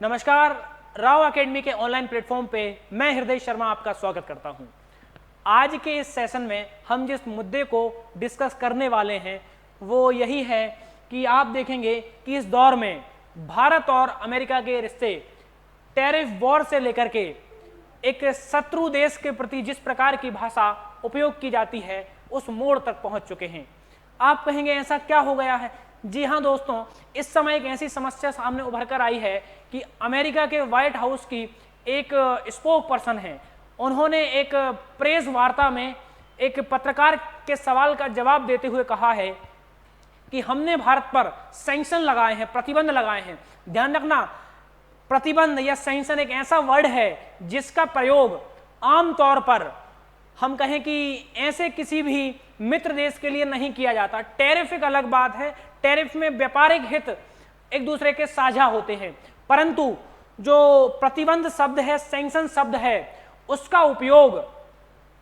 नमस्कार, राव एकेडमी के online platform पे मैं हृदय शर्मा आपका स्वागत करता हूं। आज के इस सेशन में हम जिस मुद्दे को डिस्कस करने वाले हैं वो यही है कि आप देखेंगे कि इस दौर में भारत और अमेरिका के रिश्ते टैरिफ वॉर से लेकर के एक शत्रु देश के प्रति जिस प्रकार की भाषा उपयोग की जाती है उस मोड़ तक पहुंच चुके हैं। आप कहेंगे ऐसा क्या हो गया है? जी हाँ दोस्तों, इस समय एक ऐसी समस्या सामने उभर कर आई है कि अमेरिका के व्हाइट हाउस की एक स्पोक पर्सन है, उन्होंने एक प्रेस वार्ता में एक पत्रकार के सवाल का जवाब देते हुए कहा है कि हमने भारत पर सैंक्शन लगाए हैं, प्रतिबंध लगाए हैं। ध्यान रखना, प्रतिबंध या सैंक्शन एक ऐसा वर्ड है जिसका प्रयोग आमतौर पर हम कहें कि ऐसे किसी भी मित्र देश के लिए नहीं किया जाता। टैरिफ एक अलग बात है, टैरिफ में व्यापारिक हित एक दूसरे के साझा होते हैं, परंतु जो प्रतिबंध शब्द है, सैंक्शन शब्द है, उसका उपयोग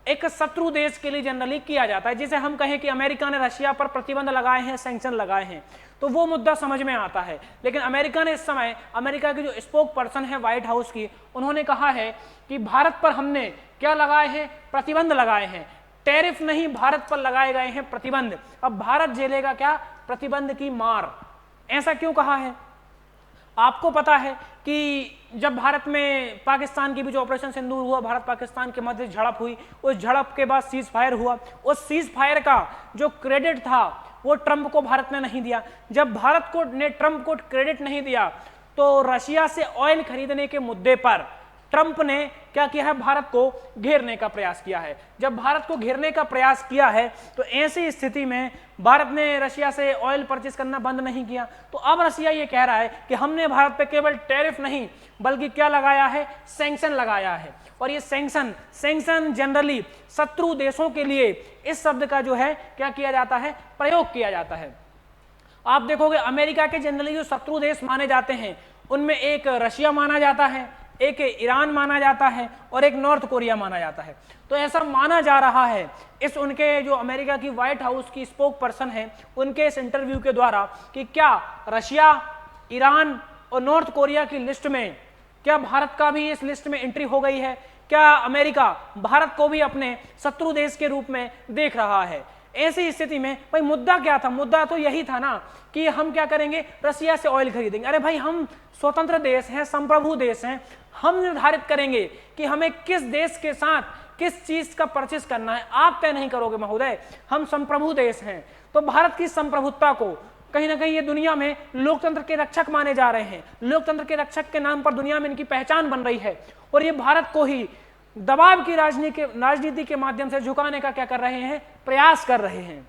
एक शत्रु देश के लिए जनरली किया जाता है। जैसे हम कहें कि अमेरिका ने रशिया पर प्रतिबंध लगाए हैं, सैंक्शन लगाए हैं, तो वो मुद्दा समझ में आता है। लेकिन अमेरिका ने इस समय, अमेरिका की जो स्पोक पर्सन है व्हाइट हाउस की, उन्होंने कहा है कि भारत पर हमने क्या लगाए हैं? प्रतिबंध लगाए हैं। टैरिफ नहीं, भारत पर लगाए गए हैं प्रतिबंध। अब भारत झेलेगा क्या? प्रतिबंध की मार। ऐसा क्यों कहा है? आपको पता है कि जब भारत में पाकिस्तान की भी जो ऑपरेशन सिंदूर हुआ, भारत पाकिस्तान के मध्य झड़प हुई, उस झड़प के बाद सीज फायर हुआ, उस सीज फायर का जो क्रेडिट था वो ट्रंप को भारत ने नहीं दिया। जब भारत को ने ट्रंप को क्रेडिट नहीं दिया तो रशिया से ऑयल खरीदने के मुद्दे पर ट्रंप ने क्या किया है? भारत को घेरने का प्रयास किया है। जब भारत को घेरने का प्रयास किया है तो ऐसी स्थिति में भारत ने रशिया से ऑयल परचेज करना बंद नहीं किया। तो अब रशिया ये कह रहा है कि हमने भारत पे केवल टैरिफ नहीं बल्कि क्या लगाया है? सैंक्शन लगाया है। और ये सैंक्शन जनरली शत्रु देशों के लिए इस शब्द का जो है क्या किया जाता है? प्रयोग किया जाता है। आप देखोगे अमेरिका के जनरली जो शत्रु देश माने जाते हैं उनमें एक रशिया माना जाता है, एक ईरान माना जाता है और एक नॉर्थ कोरिया माना जाता है। तो ऐसा माना जा रहा है इस उनके जो अमेरिका की व्हाइट हाउस की स्पोक पर्सन है उनके इस इंटरव्यू के द्वारा कि क्या रशिया, ईरान और नॉर्थ कोरिया की लिस्ट में क्या भारत का भी इस लिस्ट में एंट्री हो गई है? क्या अमेरिका भारत को भी अपने शत्रु देश के रूप में देख रहा है? ऐसी स्थिति में भाई मुद्दा क्या था? मुद्दा तो यही था ना कि हम क्या करेंगे? रशिया से ऑयल खरीदेंगे। अरे भाई, हम स्वतंत्र देश हैं, संप्रभु देश हैं, हम निर्धारित करेंगे कि हमें किस देश के साथ किस चीज का परचेस करना है। आप तय नहीं करोगे महोदय, हम संप्रभु देश हैं। तो भारत की संप्रभुता को कहीं ना कहीं ये दुनिया में लोकतंत्र के रक्षक माने जा रहे हैं। लोकतंत्र के रक्षक के नाम पर दुनिया में इनकी पहचान बन रही है और ये भारत को ही दबाव की राजनीति के माध्यम से झुकाने का क्या कर रहे हैं? प्रयास कर रहे हैं।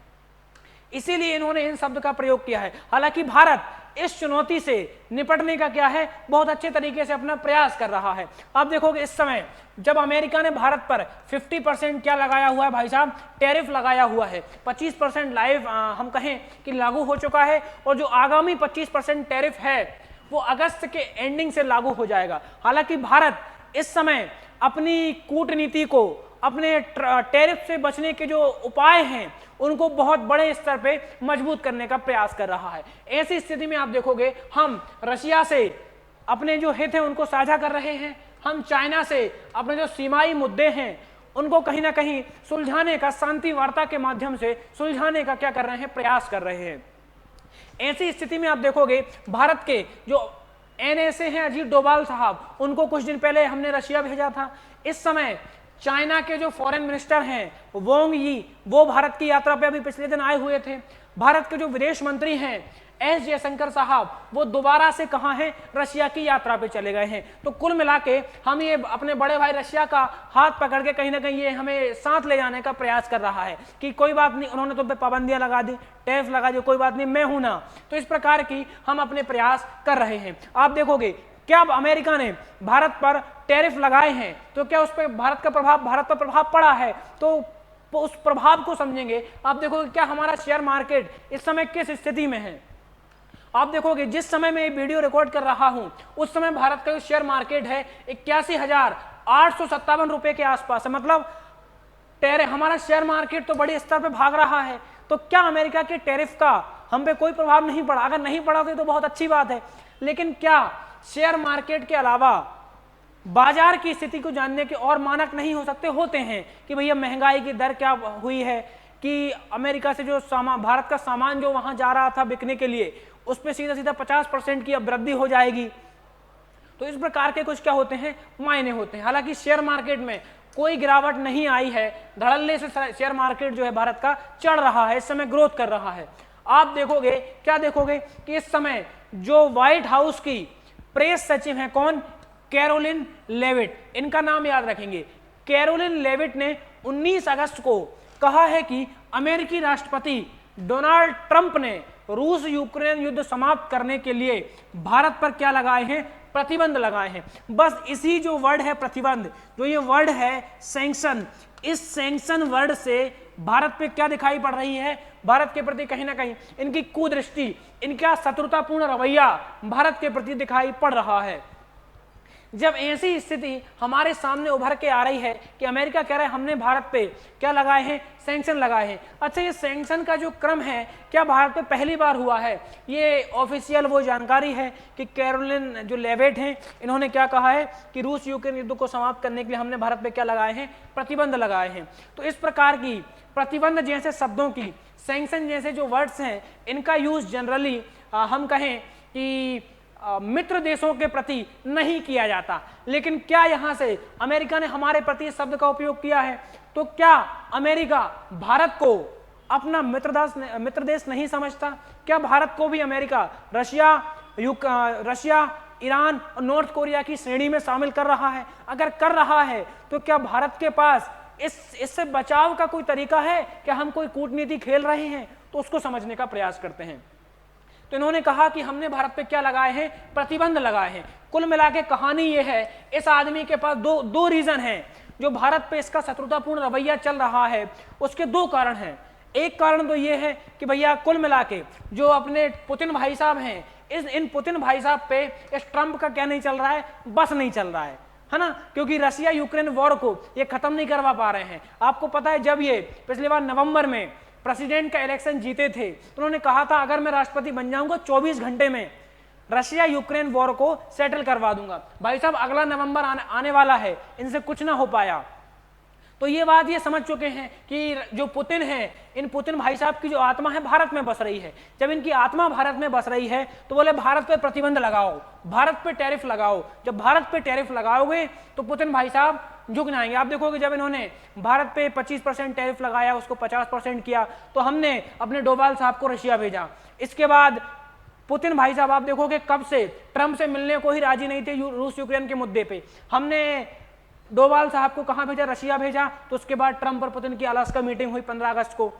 इसीलिए इन्होंने इन शब्द का प्रयोग किया है। हालांकि भारत इस चुनौती से निपटने का क्या है? बहुत अच्छे तरीके से अपना प्रयास कर रहा है। आप देखोगे इस समय जब अमेरिका ने भारत पर 50% क्या लगाया हुआ है भाई साहब? टैरिफ लगाया हुआ है। 25% लाइव हम कहें कि लागू हो चुका है और जो आगामी 25% टैरिफ है वो अगस्त के एंडिंग से लागू हो जाएगा। हालांकि भारत इस समय अपनी कूटनीति को, अपने टैरिफ से बचने के जो उपाय हैं उनको बहुत बड़े स्तर पे मजबूत करने का प्रयास कर रहा है। ऐसी स्थिति में आप देखोगे हम रशिया से अपने जो हित हैं उनको साझा कर रहे हैं, हम चाइना से अपने जो सीमाई मुद्दे हैं उनको कहीं ना कहीं सुलझाने का, शांति वार्ता के माध्यम से सुलझाने का क्या कर रहे हैं? प्रयास कर रहे हैं। ऐसी स्थिति में आप देखोगे भारत के जो NSA हैं अजीत डोभाल साहब, उनको कुछ दिन पहले हमने रशिया भेजा था। इस समय चाइना के जो फॉरेन मिनिस्टर हैं वोंग यी, वो भारत की यात्रा पे अभी पिछले दिन आए हुए थे। भारत के जो विदेश मंत्री हैं S जयशंकर साहब, वो दोबारा से कहाँ हैं? रशिया की यात्रा पे चले गए हैं। तो कुल मिला के हम ये अपने बड़े भाई रशिया का हाथ पकड़ के कहीं ना कहीं ये हमें साथ ले जाने का प्रयास कर रहा है कि कोई बात नहीं, उन्होंने तो पाबंदियां लगा दी, टैरिफ लगा दी, कोई बात नहीं, मैं हूं ना। तो इस प्रकार की हम अपने प्रयास कर रहे हैं। आप देखोगे क्या अमेरिका ने भारत पर टैरिफ लगाए हैं तो क्या उस पर भारत पर प्रभाव पड़ा है? तो उस प्रभाव को समझेंगे। आप देखोगे क्या हमारा शेयर मार्केट इस समय किस स्थिति में है? आप देखोगे जिस समय मैं ये वीडियो रिकॉर्ड कर रहा हूं उस समय भारत का जो शेयर मार्केट है 81,857 रुपए के आसपास है। मतलब हमारा शेयर मार्केट तो बड़े स्तर पे भाग रहा है। तो क्या अमेरिका के टैरिफ का हम पे कोई प्रभाव नहीं पड़ा? अगर नहीं पड़ा तो बहुत अच्छी बात है, लेकिन क्या शेयर मार्केट के अलावा बाजार की स्थिति को जानने के और मानक नहीं हो सकते? होते हैं कि भैया महंगाई की दर क्या हुई है, कि अमेरिका से जो सामान, भारत का सामान जो वहां जा रहा था बिकने के लिए, उस पर सीधा सीधा 50% की अब वृद्धि हो जाएगी। तो इस प्रकार के कुछ क्या होते हैं, मायने होते हैं। हालांकि शेयर मार्केट में कोई गिरावट नहीं आई है, धड़ल्ले से शेयर मार्केट जो है भारत का चढ़ रहा है, इस समय ग्रोथ कर रहा है। आप देखोगे, क्या देखोगे कि इस समय जो व्हाइट हाउस की प्रेस सचिव है, कौन, कैरोलिन लेविट, इनका नाम याद रखेंगे। कैरोलिन लेविट ने 19 अगस्त को कहा है कि अमेरिकी राष्ट्रपति डोनाल्ड ट्रंप ने रूस यूक्रेन युद्ध समाप्त करने के लिए भारत पर क्या लगाए हैं, प्रतिबंध लगाए हैं। बस इसी जो वर्ड है प्रतिबंध, जो ये वर्ड है सैंक्शन, इस सैंक्शन वर्ड से भारत पे क्या दिखाई पड़ रही है, भारत के प्रति कहीं ना कहीं इनकी कुदृष्टि, इनका शत्रुतापूर्ण रवैया भारत के प्रति दिखाई पड़ रहा है। जब ऐसी स्थिति हमारे सामने उभर के आ रही है कि अमेरिका कह रहा है हमने भारत पे क्या लगाए हैं, सैंक्शन लगाए हैं। अच्छा, ये सैंक्शन का जो क्रम है क्या भारत पे पहली बार हुआ है? ये ऑफिशियल वो जानकारी है कि कैरोलिन जो लेविट हैं, इन्होंने क्या कहा है कि रूस यूक्रेन युद्ध को समाप्त करने के लिए हमने भारत पे क्या लगाए हैं, प्रतिबंध लगाए हैं। तो इस प्रकार की प्रतिबंध जैसे शब्दों की, सैंक्शन जैसे जो वर्ड्स हैं, इनका यूज जनरली हम कहें कि मित्र देशों के प्रति नहीं किया जाता। लेकिन क्या यहां से अमेरिका ने हमारे प्रति शब्द का उपयोग किया है? तो क्या अमेरिका भारत को अपना मित्र देश नहीं समझता? क्या भारत को भी अमेरिका रशिया, ईरान और नॉर्थ कोरिया की श्रेणी में शामिल कर रहा है? अगर कर रहा है तो क्या भारत के पास इससे बचाव का कोई तरीका है? क्या हम कोई कूटनीति खेल रहे हैं? तो उसको समझने का प्रयास करते हैं। तो इन्होंने कहा कि हमने भारत पे क्या लगाए हैं, प्रतिबंध लगाए हैं। कुल मिला के कहानी ये है, इस आदमी के पास दो रीजन हैं जो भारत पे इसका शत्रुतापूर्ण रवैया चल रहा है, उसके दो कारण हैं। एक कारण तो ये है कि भैया कुल मिला के जो अपने पुतिन भाई साहब हैं, इन पुतिन भाई साहब पे इस ट्रंप का क्या नहीं चल रहा है, बस नहीं चल रहा है ना, क्योंकि रशिया यूक्रेन वॉर को ये खत्म नहीं करवा पा रहे हैं। आपको पता है जब ये पिछली बार नवंबर में प्रेसिडेंट का इलेक्शन जीते थे, तो उन्होंने कहा था अगर मैं राष्ट्रपति बन जाऊंगा 24 घंटे में रशिया यूक्रेन वॉर को सेटल करवा दूंगा। भाई साहब अगला नवंबर आने वाला है, इनसे कुछ ना हो पाया। तो ये बात ये समझ चुके हैं कि जो पुतिन है, इन पुतिन भाई साहब की जो आत्मा है भारत में बस रही है। जब इनकी आत्मा भारत में बस रही है तो बोले भारत पे प्रतिबंध लगाओ, भारत पे टैरिफ लगाओ। जब भारत पे टैरिफ लगाओगे तो पुतिन भाई साहब झुक जाएंगे। आप देखोगे जब इन्होंने भारत पे 25% टैरिफ लगाया, उसको 50% किया, तो हमने अपने डोभाल साहब को रशिया भेजा। इसके बाद पुतिन भाई साहब आप देखोगे कब से ट्रंप से मिलने को ही राजी नहीं थे रूस यूक्रेन के मुद्दे पे। हमने डोभाल साहब को कहां भेजा, रशिया भेजा। तो उसके बाद ट्रंप और पुतिन की अलास्का मीटिंग हुई 15 अगस्त को।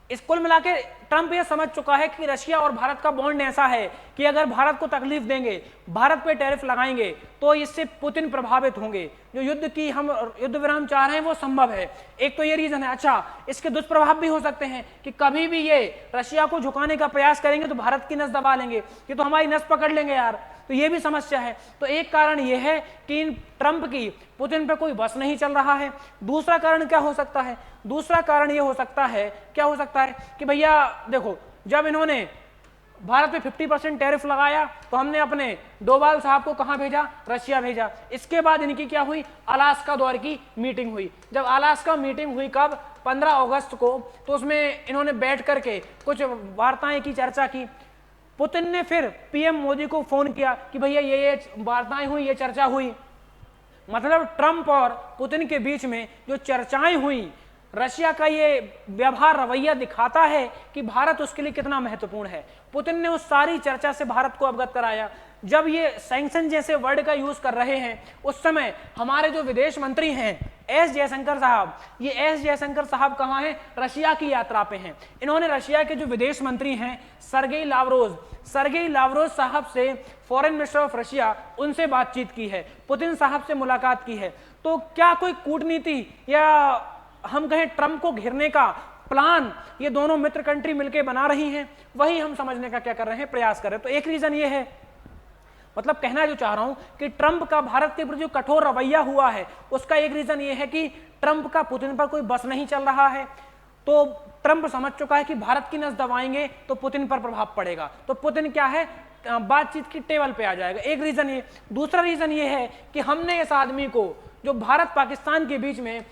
इस कुल मिला के ट्रंप ये समझ चुका है कि रशिया और भारत का बॉन्ड ऐसा है कि अगर भारत को तकलीफ देंगे, भारत पे टैरिफ लगाएंगे, तो इससे पुतिन प्रभावित होंगे। जो युद्ध की हम युद्ध विराम चाह रहे हैं वो संभव है। एक तो ये रीजन है। अच्छा, इसके दुष्प्रभाव भी हो सकते हैं कि कभी भी ये रशिया को झुकाने का प्रयास करेंगे तो भारत की नस दबा लेंगे, ये तो हमारी नस पकड़ लेंगे यार। तो ये भी समस्या है। तो एक कारण ये है कि ट्रंप की पुतिन पे कोई बस नहीं चल रहा है। दूसरा कारण क्या हो सकता है? दूसरा कारण ये हो सकता है, क्या हो सकता है कि भैया देखो, जब इन्होंने भारत पे 50% टैरिफ लगाया तो हमने अपने डोभाल साहब को कहां भेजा, रशिया भेजा। इसके बाद इनकी क्या हुई, अलास्का दौर की मीटिंग हुई। जब अलास्का मीटिंग हुई कब, 15 अगस्त को, तो उसमें इन्होंने बैठ करके कुछ वार्ताएं की, चर्चा की। पुतिन ने फिर पीएम मोदी को फोन किया कि भैया ये वार्ताएं हुई, ये चर्चा हुई। मतलब ट्रंप और पुतिन के बीच में जो चर्चाएं हुई, रशिया का ये व्यवहार रवैया दिखाता है कि भारत उसके लिए कितना महत्वपूर्ण है। पुतिन ने उस सारी चर्चा से भारत को अवगत कराया। जब ये सैंक्शन जैसे वर्ड का यूज कर रहे हैं, उस समय हमारे जो विदेश मंत्री हैं एस जयशंकर साहब, ये एस जयशंकर साहब कहाँ हैं, रशिया की यात्रा पे हैं। इन्होंने रशिया के जो विदेश मंत्री हैं सर्गेई लावरोव साहब से, फॉरेन मिनिस्टर ऑफ रशिया, उनसे बातचीत की है, पुतिन साहब से मुलाकात की है। तो क्या कोई कूटनीति या हम कहें ट्रंप को घेरने का प्लान ये दोनों मित्र कंट्री मिलकर बना रही हैं? वही हम समझने का क्या कर रहे हैं, प्रयास कर रहे हैं। तो एक रीजन ये है, मतलब कहना जो चाह रहा हूं कि ट्रंप का भारत के प्रति जो कठोर रवैया हुआ है, उसका एक रीजन ये है कि ट्रंप का पुतिन पर कोई बस नहीं चल रहा है। तो ट्रंप समझ चुका है कि भारत की नस दबाएंगे तो पुतिन पर प्रभाव पड़ेगा। तो पुतिन क्या है, बातचीत की टेबल पे आ जाएगा। एक रीजन ये। दूसरा रीजन ये है कि हमने इस आदमी को, जो भारत पाकिस्तान के बीच में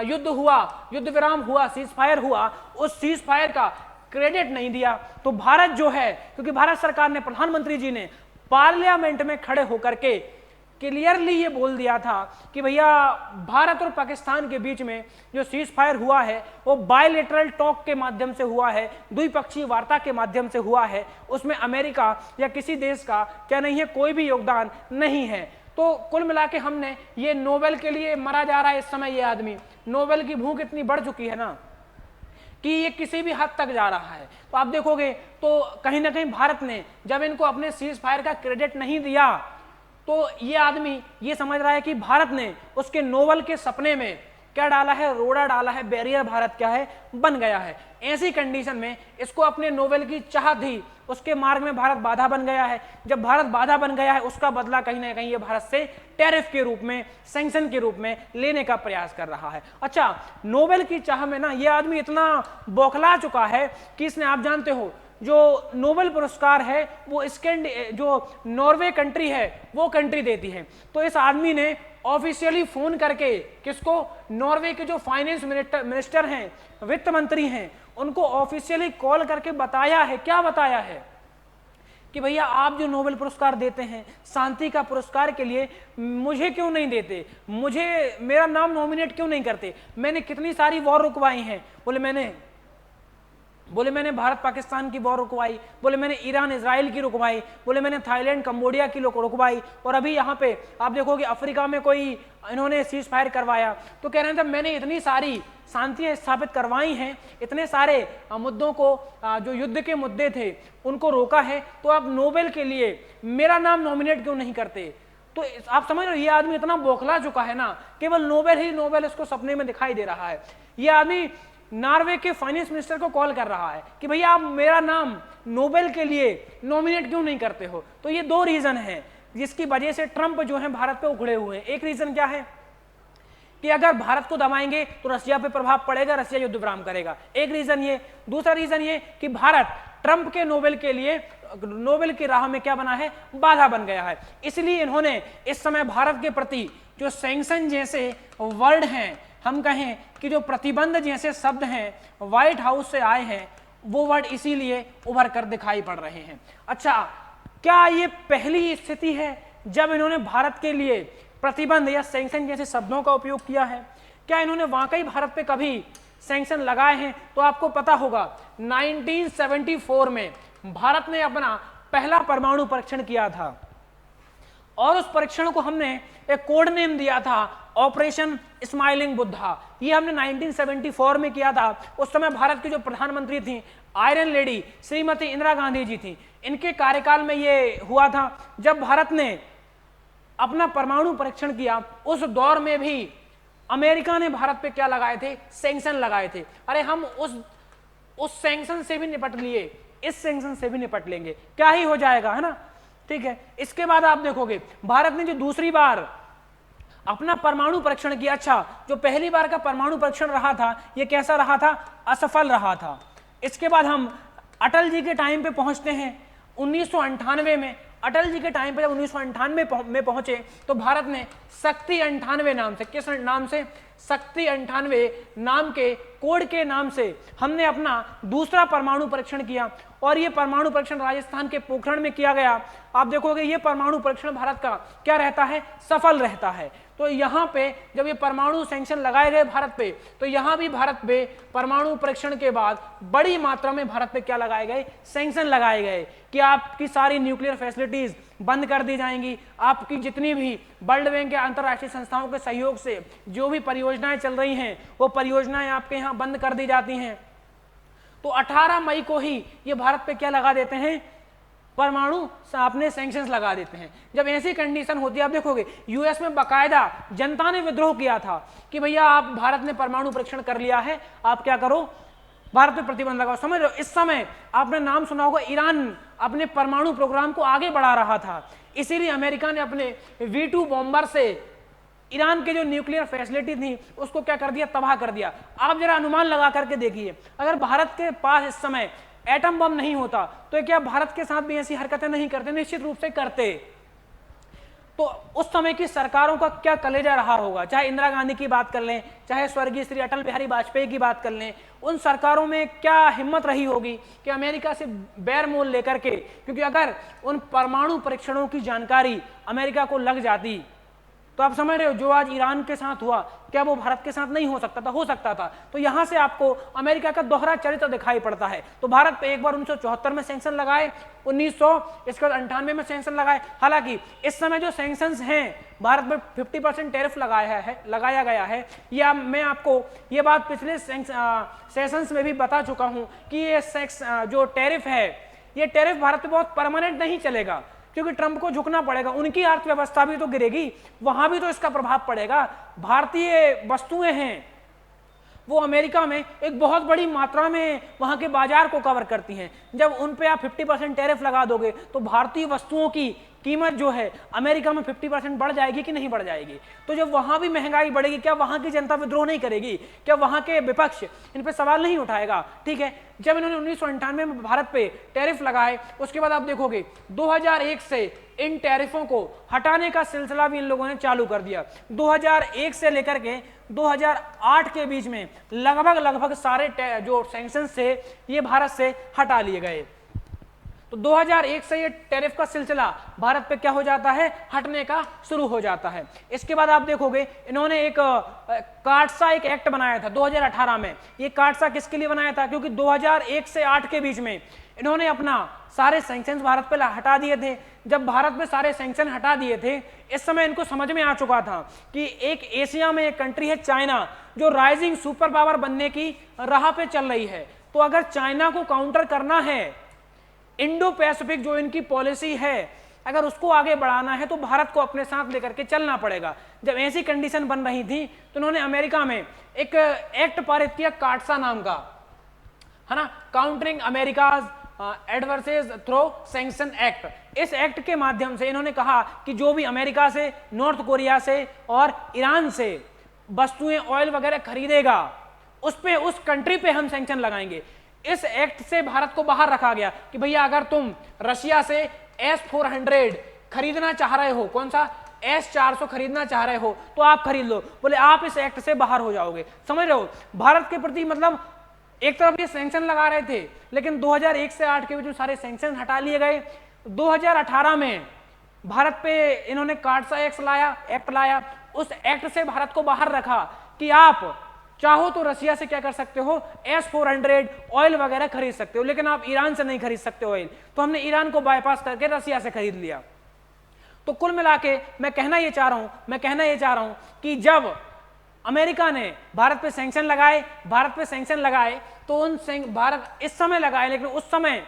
युद्ध हुआ, युद्ध विराम हुआ, सीज फायर हुआ, उस सीज फायर का क्रेडिट नहीं दिया। तो भारत जो है, क्योंकि भारत सरकार ने, प्रधानमंत्री जी ने पार्लियामेंट में खड़े होकर के क्लियरली ये बोल दिया था कि भैया भारत और पाकिस्तान के बीच में जो सीज फायर हुआ है वो बायलैटरल टॉक के माध्यम से हुआ है, द्विपक्षीय वार्ता के माध्यम से हुआ है, उसमें अमेरिका या किसी देश का क्या नहीं है, कोई भी योगदान नहीं है। तो कुल मिला के हमने ये नोबेल के लिए मरा जा रहा है इस समय। ये आदमी, नोबेल की भूख इतनी बढ़ चुकी है ना कि ये किसी भी हद तक जा रहा है। तो आप देखोगे तो कहीं ना कहीं भारत ने जब इनको अपने सीज फायर का क्रेडिट नहीं दिया तो ये आदमी ये समझ रहा है कि भारत ने उसके नोबेल के सपने में क्या डाला है, रोड़ा डाला है, बैरियर भारत क्या है, बन गया है। ऐसी कंडीशन में इसको अपने नोबेल की चाह थी, उसके मार्ग में भारत बाधा बन गया है। जब भारत बाधा बन गया है, उसका बदला कहीं ना कहीं ये भारत से टैरिफ के रूप में, सैंक्शन के रूप में लेने का प्रयास कर रहा है। अच्छा, नोबेल की चाह में ना ये आदमी इतना बौखला चुका है कि इसने, आप जानते हो, जो नोबेल पुरस्कार है वो जो नॉर्वे कंट्री है वो कंट्री देती है। तो इस आदमी ने ऑफिशियली फोन करके किसको, नॉर्वे के जो फाइनेंस मिनिस्टर हैं, वित्त मंत्री हैं, उनको ऑफिशियली कॉल करके बताया है। क्या बताया है कि भैया आप जो नोबेल पुरस्कार देते हैं शांति का पुरस्कार के लिए, मुझे क्यों नहीं देते, मुझे मेरा नाम नॉमिनेट क्यों नहीं करते। मैंने कितनी सारी वॉर रुकवाई हैं। बोले मैंने भारत पाकिस्तान की वॉर रुकवाई, बोले मैंने ईरान इजराइल की रुकवाई, बोले मैंने थाईलैंड कंबोडिया की रुकवाई, और अभी यहाँ पे आप देखोगे अफ्रीका में कोई इन्होंने सीज फायर करवाया। तो कह रहे हैं मैंने इतनी सारी शांतियाँ स्थापित करवाई हैं, इतने सारे मुद्दों को, जो युद्ध के मुद्दे थे उनको रोका है, तो आप नोबेल के लिए मेरा नाम नॉमिनेट क्यों नहीं करते। तो आप समझ रहे हो, ये आदमी इतना बौखला चुका है ना, केवल नोबेल ही नोबेल इसको सपने में दिखाई दे रहा है। ये आदमी नॉर्वे के फाइनेंस मिनिस्टर को कॉल कर रहा है कि भैया आप मेरा नाम नोबेल के लिए नॉमिनेट क्यों नहीं करते हो। तो ये दो रीजन है जिसकी वजह से ट्रंप जो है भारत पे उखड़े हुए हैं। एक रीजन क्या है कि अगर भारत को दबाएंगे तो रशिया पे प्रभाव पड़ेगा, रशिया युद्ध विराम करेगा, एक रीजन ये। दूसरा रीजन ये कि भारत ट्रंप के नोबेल के लिए, नोबेल की राह में क्या बना है, बाधा बन गया है। इसलिए इन्होंने इस समय भारत के प्रति जो सैंक्शन जैसे वर्ड हैं, हम कहें कि जो प्रतिबंध जैसे शब्द हैं व्हाइट हाउस से आए हैं, वो वर्ड इसीलिए उभर कर दिखाई पड़ रहे हैं। अच्छा, क्या ये पहली स्थिति है जब इन्होंने भारत के लिए प्रतिबंध या सैंक्शन जैसे शब्दों का उपयोग किया है? क्या इन्होंने वाकई भारत पे कभी सैंक्शन लगाए हैं? तो आपको पता होगा 1974 में भारत ने अपना पहला परमाणु परीक्षण किया था, और उस परीक्षण को हमने एक कोड नेम दिया था ऑपरेशन स्माइलिंग बुद्धा। ये हमने 1974 में किया था। उस समय भारत की जो प्रधानमंत्री थी, आयरन लेडी श्रीमती इंदिरा गांधी जी थी, इनके कार्यकाल में ये हुआ था। जब भारत ने अपना परमाणु परीक्षण किया, उस दौर में भी अमेरिका ने भारत पे क्या लगाए थे, सैंक्शन लगाए थे। अरे हम उस सैंक्शन से भी निपट लिए, इस सैंक्शन से भी निपट लेंगे, क्या ही हो जाएगा, है ना। ठीक है, इसके बाद आप देखोगे भारत ने जो दूसरी बार अपना परमाणु परीक्षण किया, अच्छा जो पहली बार का परमाणु परीक्षण रहा था ये कैसा रहा था, असफल रहा था। इसके बाद हम अटल जी के टाइम पे पहुंचते हैं 1998 में। अटल जी के टाइम पे जब 1998 में पहुंचे तो भारत ने शक्ति 98 नाम से, किस नाम से, शक्ति 98 नाम के कोड के नाम से हमने अपना दूसरा परमाणु परीक्षण किया, और ये परमाणु परीक्षण राजस्थान के पोखरण में किया गया। आप देखोगे ये परमाणु परीक्षण भारत का क्या रहता है, सफल रहता है। तो यहाँ पे जब ये परमाणु सैंक्शन लगाए गए भारत पे, तो यहाँ भी भारत पे परमाणु परीक्षण के बाद बड़ी मात्रा में भारत पे क्या लगाए गए, सैंक्शन लगाए गए कि आपकी सारी न्यूक्लियर फैसिलिटीज बंद कर दी जाएंगी, आपकी जितनी भी वर्ल्ड बैंक या अंतरराष्ट्रीय संस्थाओं के सहयोग से जो भी परियोजनाएं चल रही हैं वो परियोजनाएं आपके यहाँ बंद कर दी जाती हैं। तो 18 मई को ही ये भारत पे क्या लगा देते हैं, परमाणु अपने सैंक्शंस लगा देते हैं। जब ऐसी कंडीशन होती है, आप देखोगे यूएस में बाकायदा जनता ने विद्रोह किया था कि भैया आप, भारत ने परमाणु परीक्षण कर लिया है, आप क्या करो, भारत पे प्रतिबंध लगाओ। समझ रहे हो, इस समय आपने नाम सुना होगा ईरान अपने परमाणु प्रोग्राम को आगे बढ़ा रहा था, इसीलिए अमेरिका ने अपने V2 बॉम्बर से ईरान के जो न्यूक्लियर फैसिलिटी थी उसको क्या कर दिया, तबाह कर दिया। आप जरा अनुमान लगा करके देखिए, अगर भारत के पास इस समय एटम बम नहीं होता तो क्या भारत के साथ भी ऐसी हरकतें नहीं करते? निश्चित रूप से करते। तो उस समय की सरकारों का क्या कलेजा रहा होगा, चाहे इंदिरा गांधी की बात कर लें, चाहे स्वर्गीय श्री अटल बिहारी वाजपेयी की बात कर लें, उन सरकारों में क्या हिम्मत रही होगी कि अमेरिका से बैर मोल लेकर के, क्योंकि अगर उन परमाणु परीक्षणों की जानकारी अमेरिका को लग जाती तो आप समझ रहे हो जो आज ईरान के साथ हुआ, क्या वो भारत के साथ नहीं हो सकता था? हो सकता था। तो यहां से आपको अमेरिका का दोहरा चरित्र दिखाई पड़ता है। तो भारत पे एक बार 1974 में सैंक्शन लगाए, 1998 में सैंक्शन लगाए। हालांकि इस समय जो सैंक्शंस हैं भारत में 50% टैरिफ लगाया गया है। या मैं आपको ये बात पिछले सेशंस में भी बता चुका हूं कि ये जो टैरिफ है, ये टैरिफ भारत में बहुत परमानेंट नहीं चलेगा, क्योंकि ट्रंप को झुकना पड़ेगा, उनकी अर्थव्यवस्था भी तो गिरेगी, वहां भी तो इसका प्रभाव पड़ेगा। भारतीय वस्तुएं हैं वो अमेरिका में एक बहुत बड़ी मात्रा में वहां के बाजार को कवर करती हैं। जब उन पे आप 50% टैरिफ लगा दोगे तो भारतीय वस्तुओं की कीमत जो है अमेरिका में 50% बढ़ जाएगी कि नहीं बढ़ जाएगी? तो जब वहां भी महंगाई बढ़ेगी, क्या वहां की जनता विद्रोह नहीं करेगी? क्या वहां के विपक्ष इन पे सवाल नहीं उठाएगा? ठीक है, जब इन्होंने 1998 में भारत पे टैरिफ लगाए, उसके बाद आप देखोगे 2001 से इन टैरिफों को हटाने का सिलसिला भी इन लोगों ने चालू कर दिया। 2001 से लेकर के 2008 के बीच में लगभग सारे जो सैंक्शंस थे ये भारत से हटा लिए गए। तो 2001 से ये टैरिफ का सिलसिला भारत पे क्या हो जाता है? हटने का शुरू हो जाता है। इसके बाद आप देखोगे इन्होंने एक कार्डसा एक एक्ट बनाया था 2018 में। ये कार्डसा किसके लिए बनाया था? क्योंकि 2001 से 8 के बीच में इन्होंने अपना सारे सैंक्शंस भारत पे हटा दिए थे। जब भारत में सारे सैंक्शन हटा दिए थे, इस समय इनको समझ में आ चुका था कि एक एशिया में एक कंट्री है चाइना, जो राइजिंग सुपर पावर बनने की राह पे चल रही है। तो अगर चाइना को काउंटर करना है, इंडो पैसिफिक जो इनकी पॉलिसी है, अगर उसको आगे बढ़ाना है तो भारत को अपने साथ लेकर के चलना पड़ेगा। जब ऐसी कंडीशन बन रही थी तो उन्होंने अमेरिका में एक एक्ट पारित किया कार्डसा नाम का, है ना, countering America's adversaries through sanction act. इस एक्ट के माध्यम से इन्होंने कहा कि जो भी अमेरिका से, नॉर्थ कोरिया से और ईरान से वस्तुएं ऑयल वगैरह खरीदेगा उस कंट्री पे हम सैंक्शन लगाएंगे। इस एक्ट से भारत को बाहर रखा गया कि भैया अगर तुम रशिया से S-400 खरीदना चाह रहे हो, कौन सा S-400 खरीदना चाह रहे हो तो आप खरीद लो, बोले आप इस एक्ट से बाहर हो जाओगे। समझ रहे हो, भारत के प्रति मतलब एक तरफ ये सैंक्शन लगा रहे थे, लेकिन 2001 से 8 के बीच में सारे सैंक्शन हटा लिए गए। 2018 में भारत पे इन्होंने कार्डसा एक्ट लाया। उस एक्ट से भारत को बाहर रखा कि आप चाहो तो रशिया से क्या कर सकते हो, S-400 ऑयल वगैरह खरीद सकते हो, लेकिन आप ईरान से नहीं खरीद सकते ऑयल। तो हमने ईरान को बाईपास करके रशिया से खरीद लिया। तो कुल मिला के मैं कहना ये चाह रहा हूं कि जब अमेरिका ने भारत पे सैंक्शन लगाए तो भारत इस समय लगाए, लेकिन उस समय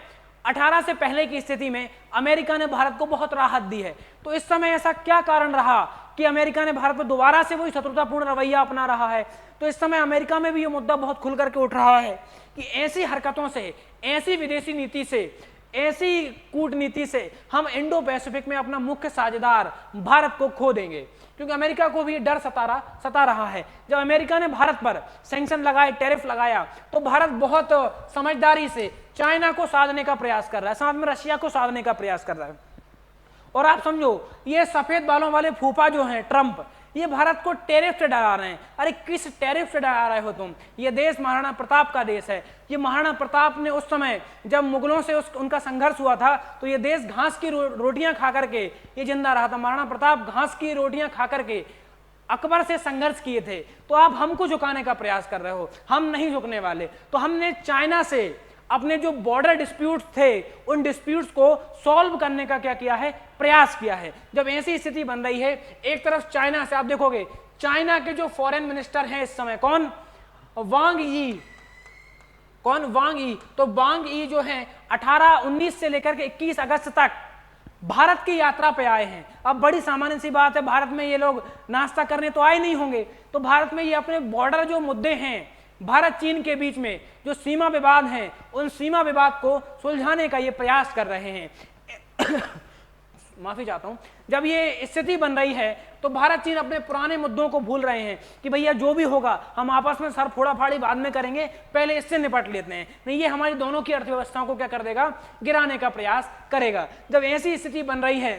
18 से पहले की स्थिति में अमेरिका ने भारत को बहुत राहत दी है। तो इस समय ऐसा क्या कारण रहा कि अमेरिका ने भारत पर दोबारा से वही शत्रुतापूर्ण रवैया अपना रहा है? तो इस समय अमेरिका में भी ये मुद्दा बहुत खुल करके उठ रहा है कि ऐसी हरकतों से, ऐसी विदेशी नीति से, ऐसी कूटनीति से हम इंडो पैसिफिक में अपना मुख्य साझेदार भारत को खो देंगे, क्योंकि अमेरिका को भी डर सता रहा है। जब अमेरिका ने भारत पर सैंक्शन लगाए, टैरिफ लगाया, तो भारत बहुत समझदारी से चाइना को साधने का प्रयास कर रहा है, साथ में रशिया को साधने का प्रयास कर रहा है। और आप समझो, ये सफेद बालों वाले फूफा जो हैं ट्रंप, ये भारत को टैरिफ से डरा रहे हैं। अरे किस टैरिफ से डरा रहे हो तुम? ये देश महाराणा प्रताप का देश है। ये महाराणा प्रताप ने उस समय जब मुगलों से उनका संघर्ष हुआ था तो ये देश घास की रोटियां खा करके ये जिंदा रहा था। महाराणा प्रताप घास की रोटियां खा करके अकबर से संघर्ष किए थे। तो आप हमको झुकाने का प्रयास कर रहे हो, हम नहीं झुकने वाले। तो हमने चाइना से अपने जो बॉर्डर डिस्प्यूट्स थे, उन डिस्प्यूट्स को सॉल्व करने का क्या किया है, प्रयास किया है। जब ऐसी स्थिति बन रही है, एक तरफ चाइना से आप देखोगे, चाइना के जो फॉरेन मिनिस्टर हैं इस समय, कौन? वांग यी। तो वांग यी जो हैं 19 से लेकर के 21 अगस्त तक भारत की यात्रा पे आए हैं। अब बड़ी सामान्य सी बात है, भारत में ये लोग नाश्ता करने तो आए नहीं होंगे, तो भारत में ये अपने बॉर्डर जो मुद्दे हैं भारत चीन के बीच में, जो सीमा विवाद हैं, उन सीमा विवाद को सुलझाने का ये प्रयास कर रहे हैं। माफी चाहता हूं, जब ये स्थिति बन रही है तो भारत चीन अपने पुराने मुद्दों को भूल रहे हैं कि भैया जो भी होगा हम आपस में सर फोड़ा फाड़ी बाद में करेंगे, पहले इससे निपट लेते हैं। नहीं, ये हमारी दोनों की अर्थव्यवस्थाओं को क्या कर देगा, गिराने का प्रयास करेगा। जब ऐसी स्थिति बन रही है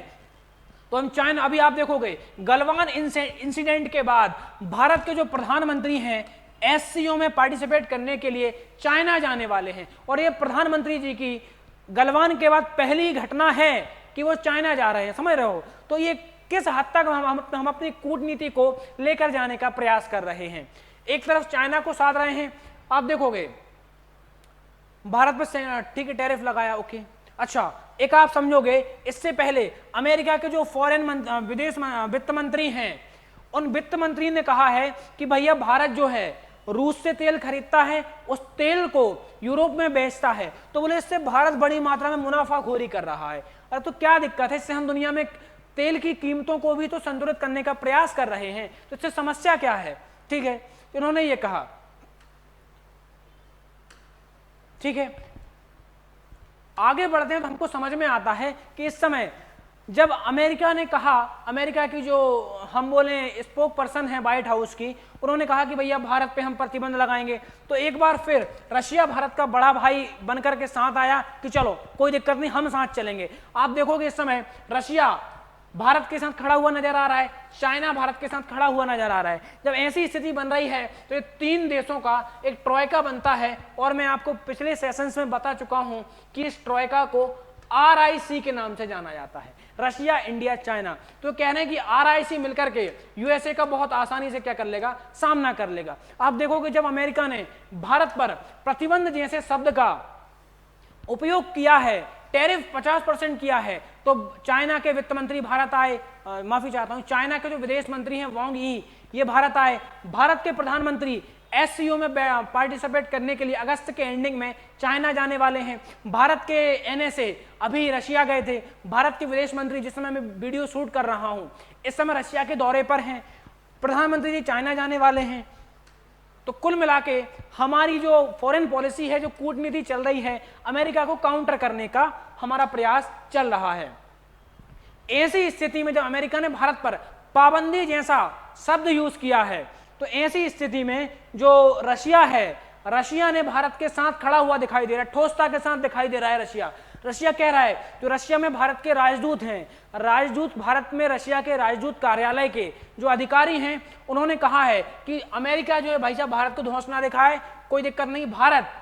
तो हम चाइना, अभी आप देखोगे गलवान इंसिडेंट के बाद भारत के जो प्रधानमंत्री हैं एससीओ में पार्टिसिपेट करने के लिए चाइना जाने वाले हैं, और ये प्रधानमंत्री जी की गलवान के बाद पहली घटना है कि वो चाइना जा रहे हैं, समझ रहे हो। तो ये किस हद तक हम अपनी कूटनीति को लेकर जाने का प्रयास कर रहे हैं। एक तरफ चाइना को साध रहे हैं, आप देखोगे भारत पर ठीक है टैरिफ लगाया, ओके, अच्छा एक आप समझोगे इससे पहले अमेरिका के जो विदेश वित्त मंत्री हैं, उन वित्त मंत्री ने कहा है कि भैया भारत जो है रूस से तेल खरीदता है, उस तेल को यूरोप में बेचता है, तो बोले इससे भारत बड़ी मात्रा में मुनाफाखोरी कर रहा है। अरे तो क्या दिक्कत है, इससे हम दुनिया में तेल की कीमतों को भी तो संतुलित करने का प्रयास कर रहे हैं, तो इससे समस्या क्या है। ठीक है, इन्होंने ये कहा, ठीक है, आगे बढ़ते हैं तो हमको समझ में आता है कि इस समय जब अमेरिका ने कहा, अमेरिका की जो हम बोले स्पोक पर्सन है व्हाइट हाउस की, उन्होंने कहा कि भैया भारत पे हम प्रतिबंध लगाएंगे, तो एक बार फिर रशिया भारत का बड़ा भाई बनकर के साथ आया कि चलो कोई दिक्कत नहीं, हम साथ चलेंगे। आप देखोगे इस समय रशिया भारत के साथ खड़ा हुआ नजर आ रहा है, चाइना भारत के साथ खड़ा हुआ नजर आ रहा है। जब ऐसी स्थिति बन रही है तो ये तीन देशों का एक ट्रोइका बनता है, और मैं आपको पिछले सेशंस में बता चुका हूं कि इस ट्रोइका को RIC के नाम से जाना जाता है, रशिया, इंडिया, चाइना। तो कह रहे हैं कि RIC मिलकर के USA का बहुत आसानी से क्या कर लेगा, सामना कर लेगा। आप देखोगे जब अमेरिका ने भारत पर प्रतिबंध जैसे शब्द का उपयोग किया है, टैरिफ 50% किया है, तो चाइना के वित्त मंत्री भारत आए, माफी चाहता हूं, चाइना के जो विदेश मंत्री हैं वांग यी, ये भारत आए। भारत के प्रधानमंत्री SCO में पार्टिसिपेट करने के लिए अगस्त के एंडिंग में चाइना जाने वाले हैं। भारत के NSA अभी रशिया गए थे। भारत के विदेश मंत्री, जिस समय मैं वीडियो शूट कर रहा हूं, इस समय रशिया के दौरे पर हैं। प्रधानमंत्री जी चाइना जाने वाले हैं। तो कुल मिला के हमारी जो फॉरेन पॉलिसी है, जो कूटनीति चल रही है, अमेरिका को काउंटर करने का हमारा प्रयास चल रहा है। ऐसी स्थिति में जब अमेरिका ने भारत पर पाबंदी जैसा शब्द यूज किया है, तो ऐसी स्थिति में जो रशिया है, रशिया ने भारत के साथ खड़ा हुआ दिखाई दे रहा है, ठोसता के साथ दिखाई दे रहा है। रशिया कह रहा है, जो रशिया में भारत के राजदूत हैं, राजदूत भारत में रशिया के राजदूत कार्यालय के जो अधिकारी हैं, उन्होंने कहा है कि अमेरिका जो है भाई साहब भारत को ध्वस्त ना दिखाए, कोई दिक्कत नहीं, भारत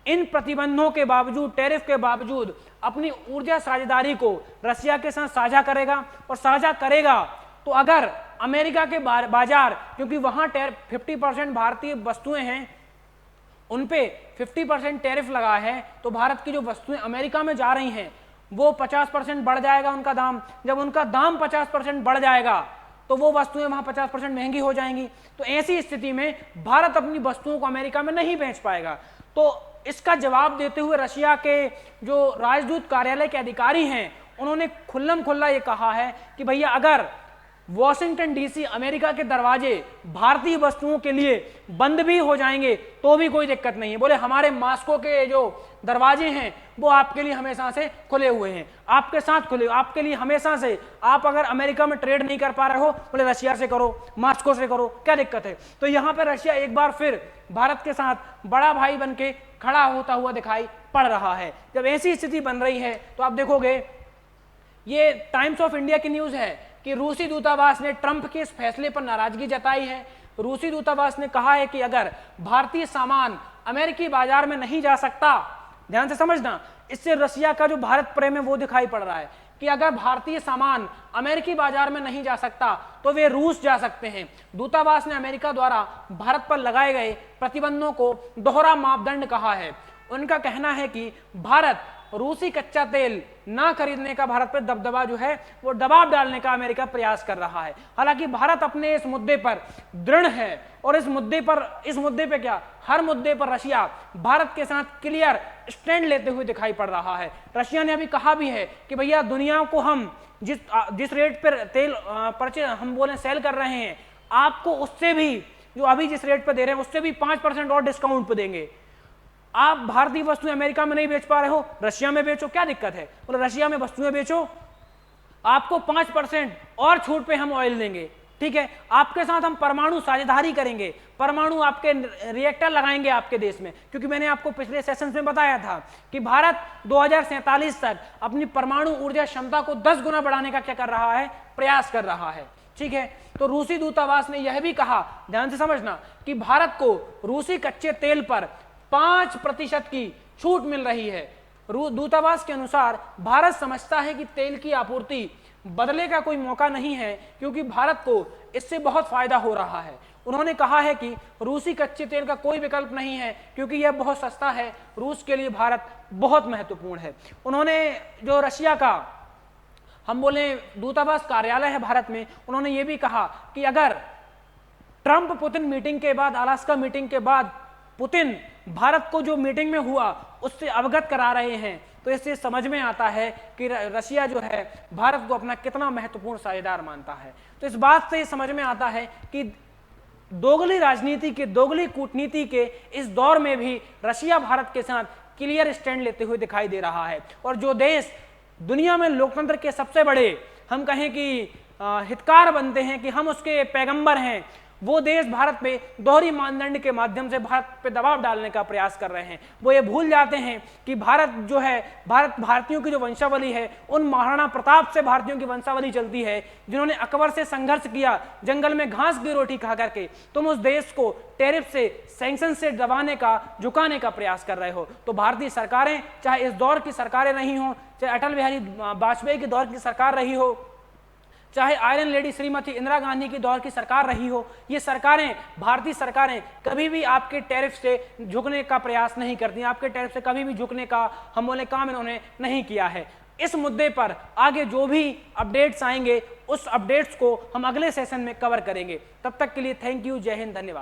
इन प्रतिबंधों के बावजूद, टैरिफ के बावजूद अपनी ऊर्जा साझेदारी को रशिया के साथ साझा करेगा, और साझा करेगा तो अगर अमेरिका के बाजार, क्योंकि वहां 50% भारतीय वस्तुएं हैं, उन पे 50% टैरिफ लगा है, तो भारत की जो वस्तुएं अमेरिका में जा रही हैं वो 50% बढ़ जाएगा उनका दाम। जब उनका दाम 50% बढ़ जाएगा तो वो वस्तुएं वहां 50% महंगी हो जाएंगी। तो ऐसी स्थिति में भारत अपनी वस्तुओं को अमेरिका में नहीं बेच पाएगा। तो इसका जवाब देते हुए रशिया के जो राजदूत कार्यालय के अधिकारी हैं, उन्होंने खुल्लम खुल्ला ये कहा है कि भैया अगर वॉशिंगटन DC, अमेरिका के दरवाजे भारतीय वस्तुओं के लिए बंद भी हो जाएंगे तो भी कोई दिक्कत नहीं है। बोले हमारे मास्को के जो दरवाजे हैं वो आपके लिए हमेशा से खुले हुए हैं, आपके साथ खुले, आपके लिए हमेशा से। आप अगर अमेरिका में ट्रेड नहीं कर पा रहे हो, बोले रशिया से करो, मास्को से करो, क्या दिक्कत है। तो यहाँ पर रशिया एक बार फिर भारत के साथ बड़ा भाई बन के खड़ा होता हुआ दिखाई पड़ रहा है। जब ऐसी स्थिति बन रही है तो आप देखोगे, ये टाइम्स ऑफ इंडिया की न्यूज है कि रूसी दूतावास ने ट्रंप के इस फैसले पर नाराजगी जताई है। रूसी दूतावास ने कहा है कि अगर भारतीय सामान अमेरिकी बाजार में नहीं जा सकता, ध्यान से समझना, इससे रशिया का जो भारत प्रेम है वो दिखाई पड़ रहा है कि अगर भारतीय सामान अमेरिकी बाजार में नहीं जा सकता तो वे रूस जा सकते हैं। दूतावास ने अमेरिका द्वारा भारत पर लगाए गए प्रतिबंधों को दोहरा मापदंड कहा है। उनका कहना है कि भारत रूसी कच्चा तेल ना खरीदने का भारत पर दबदबा जो है वो दबाव डालने का अमेरिका प्रयास कर रहा है। हालांकि भारत अपने इस मुद्दे पर दृढ़ है, और इस मुद्दे पे क्या, हर मुद्दे पर रशिया भारत के साथ क्लियर स्टैंड लेते हुए दिखाई पड़ रहा है। रशिया ने अभी कहा भी है कि भैया दुनिया को हम जिस रेट पर तेल हम बोले सेल कर रहे हैं, आपको उससे भी, जो अभी जिस रेट पर दे रहे हैं उससे भी 5% और डिस्काउंट पे देंगे। आप भारतीय वस्तुएं अमेरिका में नहीं बेच पा रहे हो, रशिया में बेचो, क्या दिक्कत है, बोले रशिया में वस्तुएं बेचो। आपको 5% और छूट पे हम ऑयल देंगे, ठीक है, आपके साथ हम परमाणु साझेदारी करेंगे, परमाणु आपके रिएक्टर लगाएंगे आपके देश में, क्योंकि मैंने आपको पिछले सेशंस में बताया था कि भारत 2047 तक अपनी परमाणु ऊर्जा क्षमता को 10 गुना बढ़ाने का क्या कर रहा है, प्रयास कर रहा है, ठीक है। तो रूसी दूतावास ने यह भी कहा, ध्यान से समझना, कि भारत को रूसी कच्चे तेल पर 5% की छूट मिल रही है। दूतावास के अनुसार भारत समझता है कि तेल की आपूर्ति बदले का कोई मौका नहीं है, क्योंकि भारत को इससे बहुत फायदा हो रहा है। उन्होंने कहा है कि रूसी कच्चे तेल का कोई विकल्प नहीं है, क्योंकि यह बहुत सस्ता है, रूस के लिए भारत बहुत महत्वपूर्ण है। उन्होंने जो रशिया का हम बोले दूतावास कार्यालय है भारत में, उन्होंने ये भी कहा कि अगर ट्रंप पुतिन मीटिंग के बाद, अलास्का मीटिंग के बाद पुतिन भारत को जो मीटिंग में हुआ उससे अवगत करा रहे हैं, तो इससे समझ में आता है कि रशिया जो है भारत को अपना कितना महत्वपूर्ण साझेदार मानता है। तो इस बात से समझ में आता है कि दोगली राजनीति के, दोगली कूटनीति के इस दौर में भी रशिया भारत के साथ क्लियर स्टैंड लेते हुए दिखाई दे रहा है। और जो देश दुनिया में लोकतंत्र के सबसे बड़े, हम कहें कि हितकार बनते हैं, कि हम उसके पैगंबर हैं, वो देश भारत पे दोहरी मानदंड के माध्यम से भारत पे दबाव डालने का प्रयास कर रहे हैं। वो ये भूल जाते हैं कि भारत जो है, भारतीयों की जो वंशावली है, उन महाराणा प्रताप से भारतीयों की वंशावली चलती है, जिन्होंने अकबर से संघर्ष किया, जंगल में घास की रोटी खा करके। तुम उस देश को टैरिफ से, सैंक्शन से दबाने का, झुकाने का प्रयास कर रहे हो। तो भारतीय सरकारें, चाहे इस दौर की सरकारें रही हो, चाहे अटल बिहारी वाजपेयी के दौर की सरकार रही हो, चाहे आयरन लेडी श्रीमती इंदिरा गांधी की दौर की सरकार रही हो, ये सरकारें, भारतीय सरकारें कभी भी आपके टैरिफ से झुकने का प्रयास नहीं करती, आपके टैरिफ से कभी भी झुकने का हम बोले काम इन्होंने नहीं किया है। इस मुद्दे पर आगे जो भी अपडेट्स आएंगे, उस अपडेट्स को हम अगले सेशन में कवर करेंगे। तब तक के लिए थैंक यू, जय हिंद, धन्यवाद।